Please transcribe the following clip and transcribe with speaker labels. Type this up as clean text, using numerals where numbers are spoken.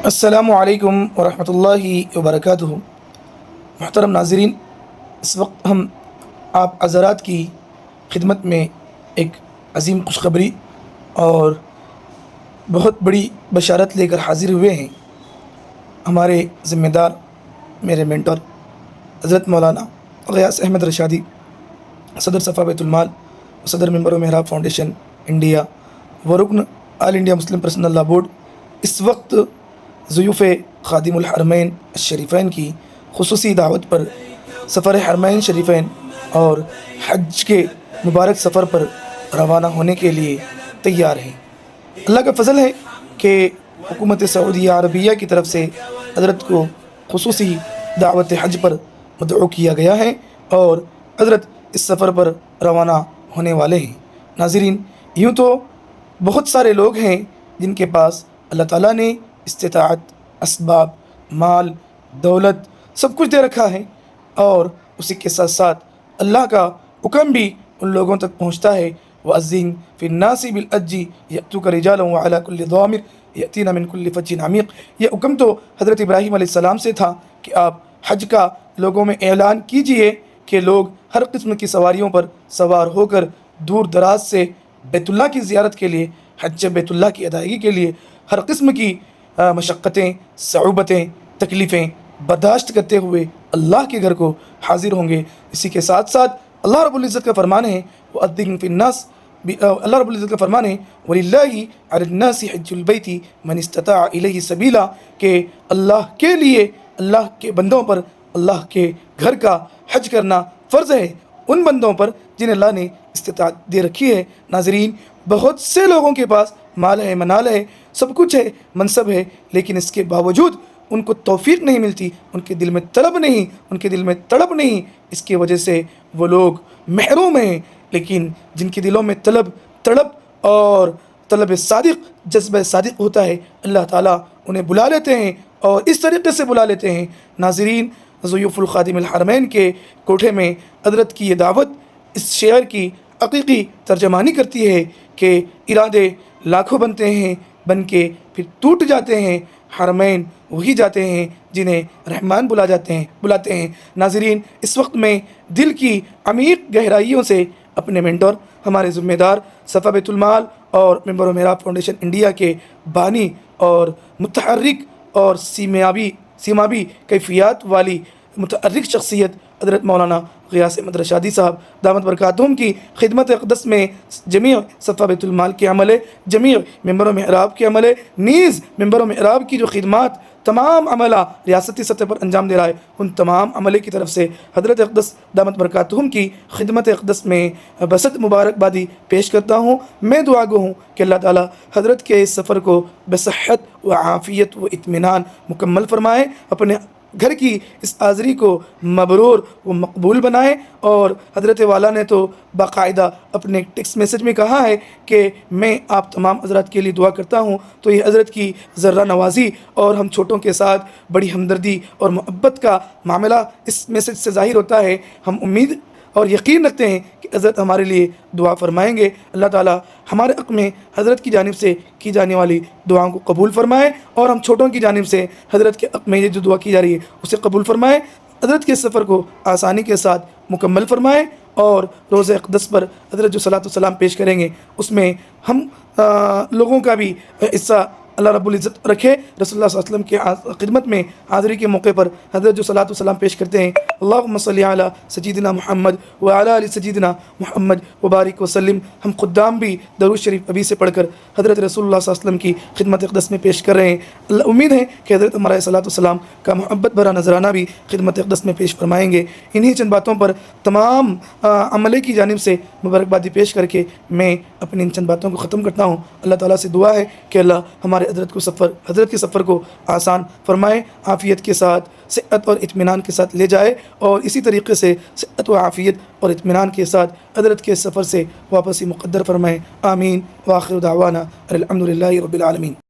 Speaker 1: السلام علیکم ورحمۃ اللہ وبرکاتہ۔ محترم ناظرین، اس وقت ہم آپ حضرات کی خدمت میں ایک عظیم خوشخبری اور بہت بڑی بشارت لے کر حاضر ہوئے ہیں۔ ہمارے ذمہ دار، میرے مینٹر حضرت مولانا غیاث احمد رشادی، صدر صفا بیت المال، صدر ممبر و محراب فاؤنڈیشن انڈیا و رکن آل انڈیا مسلم پرسنل لا بورڈ، اس وقت ضیوف خادم الحرمین الشریفین کی خصوصی دعوت پر سفر حرمین شریفین اور حج کے مبارک سفر پر روانہ ہونے کے لیے تیار ہیں۔ اللہ کا فضل ہے کہ حکومت سعودیہ عربیہ کی طرف سے حضرت کو خصوصی دعوت حج پر مدعو کیا گیا ہے اور حضرت اس سفر پر روانہ ہونے والے ہیں۔ ناظرین، یوں تو بہت سارے لوگ ہیں جن کے پاس اللہ تعالیٰ نے استطاعت، اسباب، مال، دولت سب کچھ دے رکھا ہے، اور اسی کے ساتھ ساتھ اللہ کا حکم بھی ان لوگوں تک پہنچتا ہے۔ وَأَذِّن فِي النَّاسِ بِالْحَجِّ يَأْتُوكَ رِجَالًا وَعَلَىٰ كُلِّ ضَامِرٍ يَأْتِينَ مِنْ كُلِّ فَجٍّ عَمِيقٍ۔ یہ حکم تو حضرت ابراہیم علیہ السلام سے تھا کہ آپ حج کا لوگوں میں اعلان کیجئے کہ لوگ ہر قسم کی سواریوں پر سوار ہو کر دور دراز سے بیت اللہ کی زیارت کے لیے، حج بیت اللہ کی ادائیگی کے لیے ہر قسم کی مشقتیں، صعوبتیں، تکلیفیں برداشت کرتے ہوئے اللہ کے گھر کو حاضر ہوں گے۔ اسی کے ساتھ ساتھ اللہ رب العزت کا فرمان ہے، وَأَذِّن فِي النَّاسِ، اللہ رب العزت کا فرمان ہے، وَلِلَّهِ عَلَى النَّاسِ حِجُّ الْبَيْتِ مَنِ اسْتَطَاعَ إِلَيْهِ سَبِيلًا، کہ اللہ کے لیے، اللہ کے بندوں پر اللہ کے گھر کا حج کرنا فرض ہے، ان بندوں پر جن اللہ نے استطاعت دے رکھی ہے۔ ناظرین، بہت سے لوگوں کے پاس مال ہے، منال ہے، سب کچھ ہے، منصب ہے، لیکن اس کے باوجود ان کو توفیق نہیں ملتی، ان کے دل میں طلب نہیں، ان کے دل میں تڑپ نہیں، اس کی وجہ سے وہ لوگ محروم ہیں۔ لیکن جن کے دلوں میں طلب، تڑپ اور طلب صادق، جذبہ صادق ہوتا ہے، اللہ تعالیٰ انہیں بلا لیتے ہیں اور اس طریقے سے بلا لیتے ہیں۔ ناظرین، ضیوف الخادم الحرمین کے کوٹھے میں حضرت کی یہ دعوت اس شعر کی حقیقی ترجمانی کرتی ہے کہ ارادے لاکھوں بنتے ہیں، بن کے پھر ٹوٹ جاتے ہیں، حرمین وہی جاتے ہیں جنہیں رحمان بلاتے ہیں۔ ناظرین، اس وقت میں دل کی عمیق گہرائیوں سے اپنے مینٹر، ہمارے ذمہ دار صفا بیت المال اور ممبر و محراب فاؤنڈیشن انڈیا کے بانی اور متحرک اور سیمابی کیفیات والی متحرک شخصیت حضرت مولانا غیاث احمد رشادی صاحب دامت برکاتہم کی خدمت اقدس میں جمیع صفا بیت المال کے عملے، جمیع ممبر و محراب کے عملے، نیز ممبر و محراب کی جو خدمات تمام عملہ ریاستی سطح پر انجام دے رہا ہے، ان تمام عملے کی طرف سے حضرت اقدس دامت برکاتہم کی خدمت اقدس میں بسط مبارکبادی پیش کرتا ہوں۔ میں دعا گو ہوں کہ اللہ تعالیٰ حضرت کے اس سفر کو بصحت و عافیت و اطمینان مکمل فرمائے، اپنے گھر کی اس حاضری کو مبرور و مقبول بنائے۔ اور حضرت والا نے تو باقاعدہ اپنے ٹیکسٹ میسج میں کہا ہے کہ میں آپ تمام حضرات کے لیے دعا کرتا ہوں، تو یہ حضرت کی ذرہ نوازی اور ہم چھوٹوں کے ساتھ بڑی ہمدردی اور محبت کا معاملہ اس میسج سے ظاہر ہوتا ہے۔ ہم امید اور یقین رکھتے ہیں کہ حضرت ہمارے لیے دعا فرمائیں گے۔ اللہ تعالیٰ ہمارے حق میں حضرت کی جانب سے کی جانے والی دعاؤں کو قبول فرمائے، اور ہم چھوٹوں کی جانب سے حضرت کے حق میں یہ جو دعا کی جا رہی ہے اسے قبول فرمائے۔ حضرت کے سفر کو آسانی کے ساتھ مکمل فرمائے، اور روزہ اقدس پر حضرت جو صلاۃ والسلام پیش کریں گے اس میں ہم لوگوں کا بھی حصہ اللہ رب العزت رکھے۔ رسول اللہ صلی اللہ علیہ وسلم کی خدمت میں حاضری کے موقع پر حضرت جو صلاۃ والسلام پیش کرتے ہیں، اللہم صلی علی سیدنا محمد وعلی آل سیدنا محمد وبارک وسلم، ہم خدام بھی درود شریف ابھی سے پڑھ کر حضرت رسول اللہ صلی اللہ علیہ وسلم کی خدمت اقدس میں پیش کر رہے ہیں۔ اللہ امید ہے کہ حضرت ہمارا صلاۃ والسلام کا محبت بھرا نذرانہ بھی خدمت اقدس میں پیش فرمائیں گے۔ انہی چند باتوں پر تمام عملے کی جانب سے مبارکبادی پیش کر کے میں اپنی ان چند باتوں کو ختم کرتا ہوں۔ اللہ تعالیٰ سے دعا ہے کہ اللہ ہمارے حضرت کے سفر کو آسان فرمائے، عافیت کے ساتھ، صحت اور اطمینان کے ساتھ لے جائے، اور اسی طریقے سے صحت و عافیت اور اطمینان کے ساتھ حضرت کے سفر سے واپسی مقدر فرمائے۔ آمین، وآخر دعوانا الحمدللہ رب العالمین۔